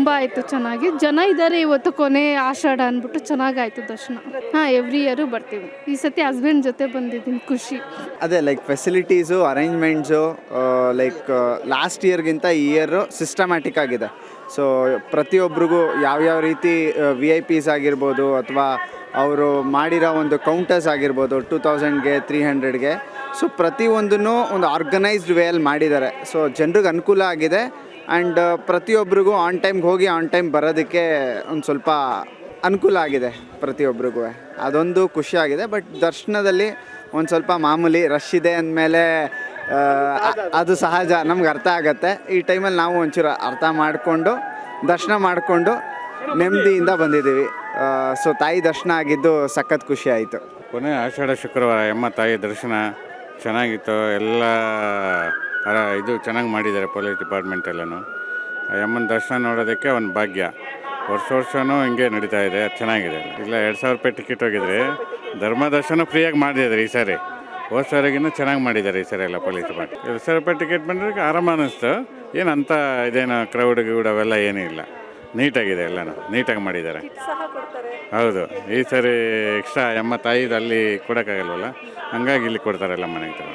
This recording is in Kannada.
ತುಂಬ ಆಯಿತು ಚೆನ್ನಾಗಿ. ಜನ ಇದ್ದಾರೆ ಇವತ್ತು, ಕೊನೆ ಆಷಾಢ ಅಂದ್ಬಿಟ್ಟು ಚೆನ್ನಾಗಾಯಿತು ದರ್ಶನ. ಎವ್ರಿ ಇಯರು ಬರ್ತೀವಿ. ಈ ಸತಿ ಹಸ್ಬೆಂಡ್ ಜೊತೆ ಬಂದಿದ್ದೀನಿ, ಖುಷಿ. ಅದೇ like facilities, arrangements like last ಇಯರ್ಗಿಂತ ಈ ಇಯರು ಸಿಸ್ಟಮ್ಯಾಟಿಕ್ ಆಗಿದೆ. ಸೊ ಪ್ರತಿಯೊಬ್ಬರಿಗೂ ಯಾವ್ಯಾವ ರೀತಿ VIP ಆಗಿರ್ಬೋದು ಅಥವಾ ಅವರು ಮಾಡಿರೋ ಒಂದು ಕೌಂಟರ್ಸ್ ಆಗಿರ್ಬೋದು 2000ಗೆ 300ಗೆ, ಸೊ ಪ್ರತಿಯೊಂದನ್ನು ಒಂದು ಆರ್ಗನೈಸ್ಡ್ ವೇಯಲ್ಲಿ ಮಾಡಿದ್ದಾರೆ. ಸೊ ಜನರಿಗೆ ಅನುಕೂಲ ಆಗಿದೆ. ಆ್ಯಂಡ್ ಪ್ರತಿಯೊಬ್ಬರಿಗೂ ಆನ್ ಟೈಮ್ಗೆ ಹೋಗಿ ಆನ್ ಟೈಮ್ ಬರೋದಕ್ಕೆ ಒಂದು ಸ್ವಲ್ಪ ಅನುಕೂಲ ಆಗಿದೆ ಪ್ರತಿಯೊಬ್ಬರಿಗೂ. ಅದೊಂದು ಖುಷಿಯಾಗಿದೆ. ಬಟ್ ದರ್ಶನದಲ್ಲಿ ಒಂದು ಸ್ವಲ್ಪ ಮಾಮೂಲಿ ರಶ್ ಇದೆ ಅಂದಮೇಲೆ ಅದು ಸಹಜ, ನಮ್ಗೆ ಅರ್ಥ ಆಗುತ್ತೆ. ಈ ಟೈಮಲ್ಲಿ ನಾವು ಒಂಚೂರು ಅರ್ಥ ಮಾಡಿಕೊಂಡು ದರ್ಶನ ಮಾಡಿಕೊಂಡು ನೆಮ್ಮದಿಯಿಂದ ಬಂದಿದ್ದೀವಿ. ಸೊ ತಾಯಿ ದರ್ಶನ ಆಗಿದ್ದು ಸಖತ್ ಖುಷಿ ಆಯಿತು. ಕೊನೆ ಆಷಾಢ ಶುಕ್ರವಾರ ಅಮ್ಮ ತಾಯಿ ದರ್ಶನ ಚೆನ್ನಾಗಿತ್ತು. ಎಲ್ಲ ಇದು ಚೆನ್ನಾಗಿ ಮಾಡಿದ್ದಾರೆ ಪೊಲೀಸ್ ಡಿಪಾರ್ಟ್ಮೆಂಟ್ ಎಲ್ಲನೂ. ಅಮ್ಮನ ದರ್ಶನ ನೋಡೋದಕ್ಕೆ ಒಂದು ಭಾಗ್ಯ. ವರ್ಷವೂ ಹಿಂಗೆ ನಡೀತಾ ಇದೆ, ಚೆನ್ನಾಗಿದೆ. ಇಲ್ಲ 2000 ರೂಪಾಯಿ ಟಿಕೆಟ್ ಹೋಗಿದ್ರೆ ಧರ್ಮ ದರ್ಶನ ಫ್ರೀಯಾಗಿ ಮಾಡಿದ್ದಾರೆ ಈ ಸಾರಿ. ಹೋದ ಸಾರಿಗಿನ್ನೂ ಚೆನ್ನಾಗಿ ಮಾಡಿದ್ದಾರೆ ಈ ಸಾರಿ ಎಲ್ಲ ಪೊಲೀಸ್ ಡಿಪಾರ್ಟ್ಮೆಂಟ್. 2000 ರೂಪಾಯಿ ಟಿಕೆಟ್ ಬಂದರೆ ಆರಾಮ ಅನ್ನಿಸ್ತು. ಏನಂತ ಇದೇನು ಕ್ರೌಡ್ ಗಿೌಡ್ ಅವೆಲ್ಲ ಏನೂ ಇಲ್ಲ, ನೀಟಾಗಿದೆ, ಎಲ್ಲನೂ ನೀಟಾಗಿ ಮಾಡಿದ್ದಾರೆ. ಹೌದು, ಈ ಸರಿ ಎಕ್ಸ್ಟ್ರಾ ಅಮ್ಮ ತಾಯಿದು ಅಲ್ಲಿ ಕೊಡೋಕ್ಕಾಗಲ್ವಲ್ಲ, ಹಂಗಾಗಿ ಇಲ್ಲಿ ಕೊಡ್ತಾರೆಲ್ಲ ಮನೆಗೆ ತಗೊಂಡು.